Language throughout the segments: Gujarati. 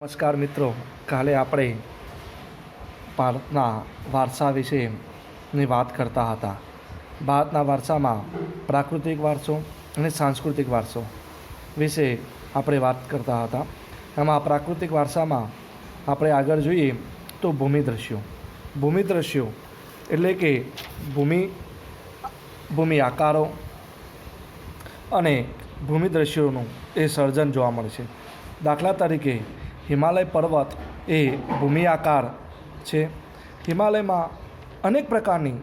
નમસ્કાર મિત્રો, કાલે આપણે ભારતના વારસા વિશેની વાત કરતા હતા. ભારતના વારસામાં પ્રાકૃતિક વારસો અને સાંસ્કૃતિક વારસો વિશે આપણે વાત કરતા હતા. એમાં પ્રાકૃતિક વારસામાં આપણે આગળ જોઈએ તો ભૂમિ દ્રશ્યો એટલે કે ભૂમિ આકારો અને ભૂમિ દ્રશ્યોનું એ સર્જન જોવા મળે છે. દાખલા તરીકે હિમાલય પર્વત એ ભૂમિ આકાર છે. હિમાલયમાં અનેક પ્રકારની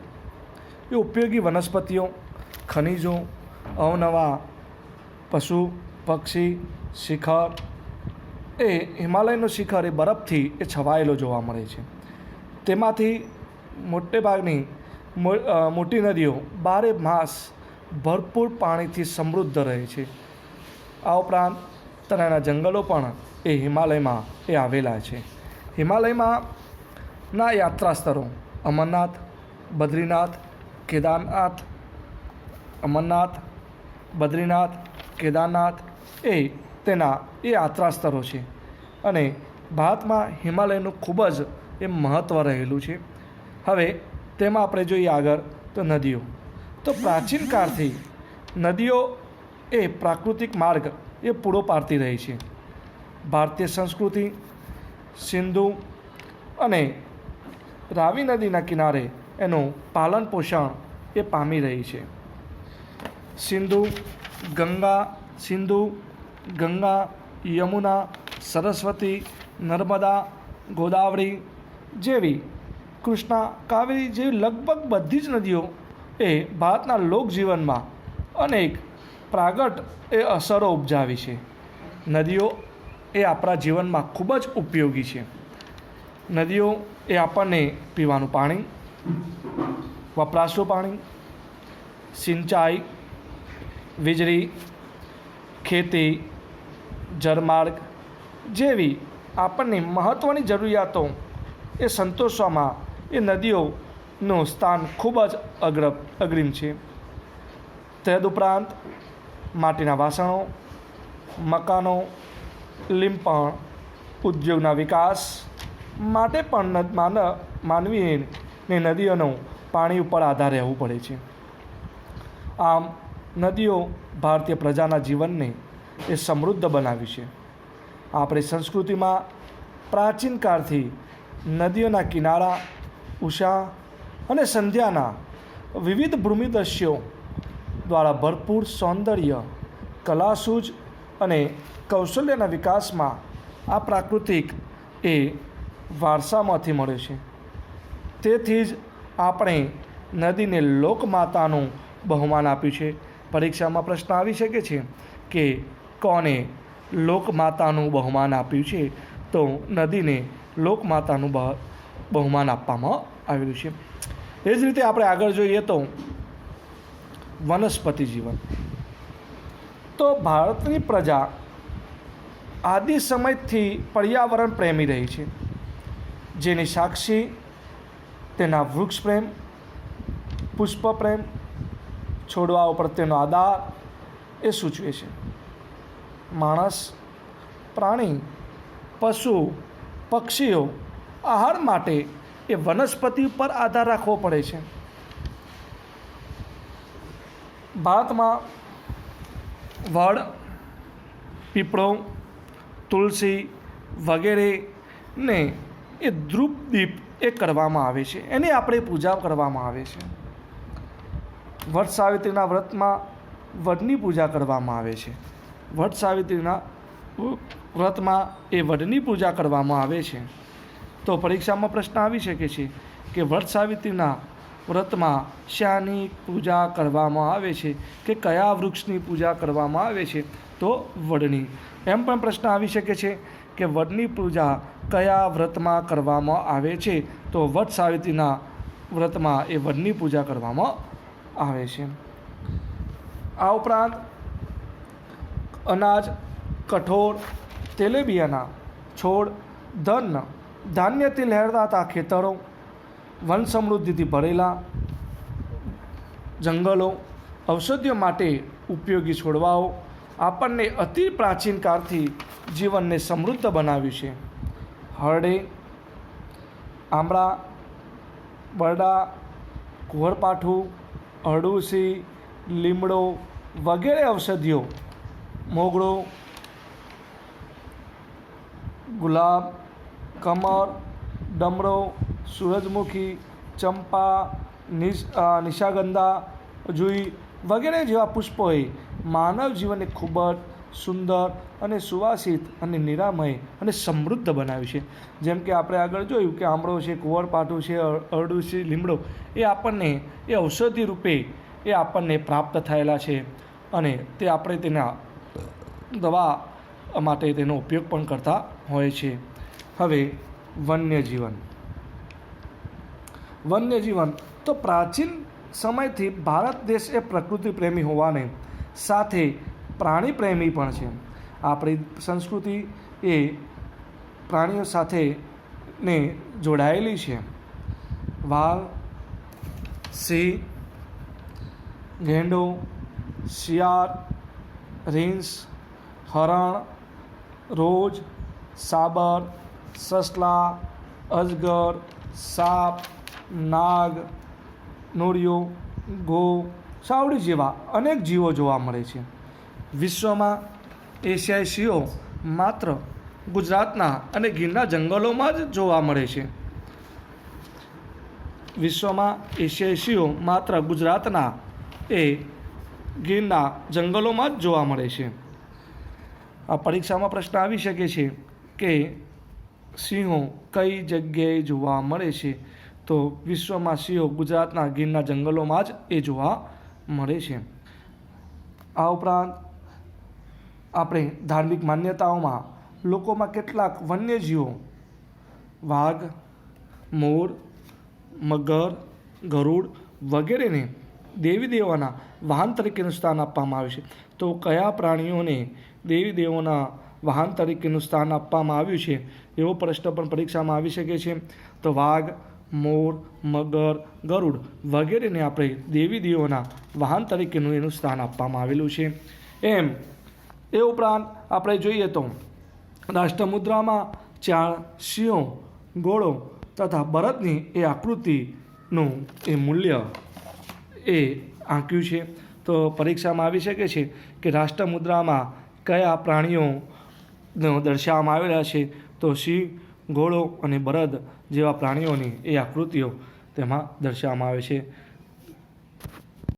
એ ઉપયોગી વનસ્પતિઓ, ખનિજો, અવનવા પશુ પક્ષી, શિખર એ હિમાલયનું શિખર એ બરફથી એ છવાયેલો જોવા મળે છે. તેમાંથી મોટે ભાગની મોટી નદીઓ બારે માસ ભરપૂર પાણીથી સમૃદ્ધ રહે છે. આ ઉપરાંત તરાના જંગલો પણ એ હિમાલયમાં એ આવેલા છે. હિમાલયમાં ના યાત્રા સ્થળો અમરનાથ, બદ્રીનાથ, કેદારનાથ, અમરનાથ, બદ્રીનાથ, કેદારનાથ એ તેના એ યાત્રા સ્થળો છે. અને ભારતમાં હિમાલયનું ખૂબ જ એ મહત્ત્વ રહેલું છે. હવે તેમાં આપણે જોઈએ આગળ તો નદીઓ. તો પ્રાચીન કાળથી નદીઓ એ પ્રાકૃતિક માર્ગ એ પૂરો પાડતી રહી છે. ભારતીય સંસ્કૃતિ સિંધુ અને રાવી નદીના કિનારે એનું પાલન પોષણ એ પામી રહી છે. સિંધુ, ગંગા, યમુના, સરસ્વતી, નર્મદા, ગોદાવરી જેવી, કૃષ્ણા, કાવેરી જેવી લગભગ બધી જ નદીઓ એ ભારતના લોકજીવનમાં અનેક પ્રાગટ એ અસરો ઉપજાવી છે. નદીઓ એ આપણા જીવનમાં ખૂબ જ ઉપયોગી છે. નદીઓ એ આપણને પીવાનું પાણી, વપરાશનું પાણી, સિંચાઈ, વીજળી, ખેતી, જળમાર્ગ જેવી આપણને મહત્ત્વની જરૂરિયાતો એ સંતોષવામાં એ નદીઓનું સ્થાન ખૂબ જ અગ્રીમ છે. તદુપરાંત માટીના વાસણો, મકાનો, લીંપણ, ઉદ્યોગના વિકાસ માટે પણ માનવીને નદીઓનો પાણી ઉપર આધાર રહેવું પડે છે. આમ નદીઓ ભારતીય પ્રજાના જીવનને એ સમૃદ્ધ બનાવ્યું છે. આપણી સંસ્કૃતિમાં પ્રાચીન કાળથી નદીઓના કિનારા, ઉષા અને સંધ્યાના વિવિધ ભૂમિ દ્રશ્યો દ્વારા ભરપૂર સૌંદર્ય, કલાસૂઝ અને કૌશલ્યના વિકાસમાં આ પ્રાકૃતિક એ વારસામાંથી મળે છે. તેથી જ આપણે નદીને લોકમાતાનું બહુમાન આપ્યું છે. પરીક્ષામાં પ્રશ્ન આવી શકે છે કે કોને લોકમાતાનું બહુમાન આપ્યું છે? તો નદીને લોકમાતાનું બહુમાન આપવામાં આવેલું છે. એ જ રીતે આપણે આગળ જોઈએ તો વનસ્પતિ જીવન. તો ભારતની પ્રજા આદિ સમયથી પર્યાવરણ પ્રેમી રહી છે, જેની સાક્ષી તેના વૃક્ષ પ્રેમ, પુષ્પ પ્રેમ, છોડવાઓ પ્રત્યેનો આદર એ સૂચવે છે. માણસ, પ્રાણી, પશુ, પક્ષીઓ આહાર માટે એ વનસ્પતિ પર આધાર રાખવો પડે છે. ભારતમાં વડ, પીપળો, તુલસી વગેરેને એ ધૂપદીપ એ કરવામાં આવે છે. એની આપણે પૂજા કરવામાં આવે છે. વટ સાવિત્રીના વ્રતમાં વડની પૂજા કરવામાં આવે છે. વટ સાવિત્રીના વ્રતમાં એ વડની પૂજા કરવામાં આવે છે. તો પરીક્ષામાં પ્રશ્ન આવી શકે છે કે વટ સાવિત્રીના વ્રતમાં શાની પૂજા કરવામાં આવે છે કે કયા વૃક્ષની પૂજા કરવામાં આવે છે? તો વડની. એમ પણ પ્રશ્ન આવી શકે છે કે વડની પૂજા કયા વ્રતમાં કરવામાં આવે છે? તો વટ સાવિત્રીના વ્રતમાં એ વડની પૂજા કરવામાં આવે છે. આ ઉપરાંત અનાજ, કઠોળ, તેલીબિયાંના છોડ, ધાન્યથી લહેરાતા ખેતરો, વન સમૃદ્ધિથી ભરેલા જંગલો, ઔષધિઓ માટે ઉપયોગી છોડવાઓ આપણને અતિ પ્રાચીન કાળથી જીવનને સમૃદ્ધ બનાવ્યું છે. હરડે, આંબળા, બરડા, કુંવરપાઠું, અરડુસી, લીમડો વગેરે ઔષધિઓ, મોગરો, ગુલાબ, કમળ, ડમરો, સૂરજમુખી, ચંપા, નિશાગંધા, જુઈ વગેરે જેવા પુષ્પોએ માનવ જીવનને ખૂબ જ સુંદર અને સુવાસિત અને નિરામય અને સમૃદ્ધ બનાવ્યું છે. જેમ કે આપણે આગળ જોયું કે આંબળો છે, કુંવરપાઠું છે, અરડુસી, લીમડો એ આપણને એ ઔષધિ રૂપે એ આપણને પ્રાપ્ત થયેલા છે અને તે આપણે તેના દવા માટે તેનો ઉપયોગ પણ કરતા હોય છે. હવે વન્યજીવન તો પ્રાચીન સમયથી ભારત દેશ એ પ્રકૃતિ પ્રેમી હોવાને સાથે પ્રાણી પ્રેમી પણ છે. આપણી સંસ્કૃતિ એ પ્રાણીઓ સાથે ને જોડાયેલી છે. વાઘ, સિંહ, ગેંડો, શિયાળ, રીંછ, હરણ, રોજ, સાબર, સસલા, અજગર, સાપ, નાગ, નોળિયો, ગો, સાવડી જેવા અનેક જીવો જોવા મળે છે. વિશ્વમાં એશિયાઈ સિંહો માત્ર ગુજરાતના અને ગીરના જંગલોમાં જ જોવા મળે છે. વિશ્વમાં એશિયાઈ સિંહો માત્ર ગુજરાતના એ ગીરના જંગલોમાં જ જોવા મળે છે. આ પરીક્ષામાં પ્રશ્ન આવી શકે છે કે સિંહો કઈ જગ્યાએ જોવા મળે છે? તો વિશ્વમાં સિંહો ગુજરાતના ગીરના જંગલોમાં જ એ જોવા મળે છે. આ ઉપરાંત આપણે ધાર્મિક માન્યતાઓમાં લોકોમાં કેટલાક વન્યજીવો વાઘ, મોર, મગર, ગરુડ વગેરેને દેવી દેવોના વાહન તરીકેનું સ્થાન આપવામાં આવ્યું છે. તો કયા પ્રાણીઓને દેવી દેવોના વાહન તરીકેનું સ્થાન આપવામાં આવ્યું છે એવો પ્રશ્ન પણ પરીક્ષામાં આવી શકે છે. તો વાઘ, મોર, મગર, ગરુડ વગેરેને આપણે દેવી દેવોના વાહન તરીકેનું એનું સ્થાન આપવામાં આવેલું છે. એ ઉપરાંત આપણે જોઈએ તો રાષ્ટ્રમુદ્રામાં 4 સિંહો, ઘોડો તથા બળદની એ આકૃતિનું એ મૂલ્ય એ આંક્યું છે. તો પરીક્ષામાં આવી શકે છે કે રાષ્ટ્રમુદ્રામાં કયા પ્રાણીઓ દર્શાવવામાં આવેલા છે? તો સિંહ, ઘોડો અને બળદ જેવા પ્રાણીઓની એ આકૃતિઓ તેમાં દર્શાવવામાં આવે છે.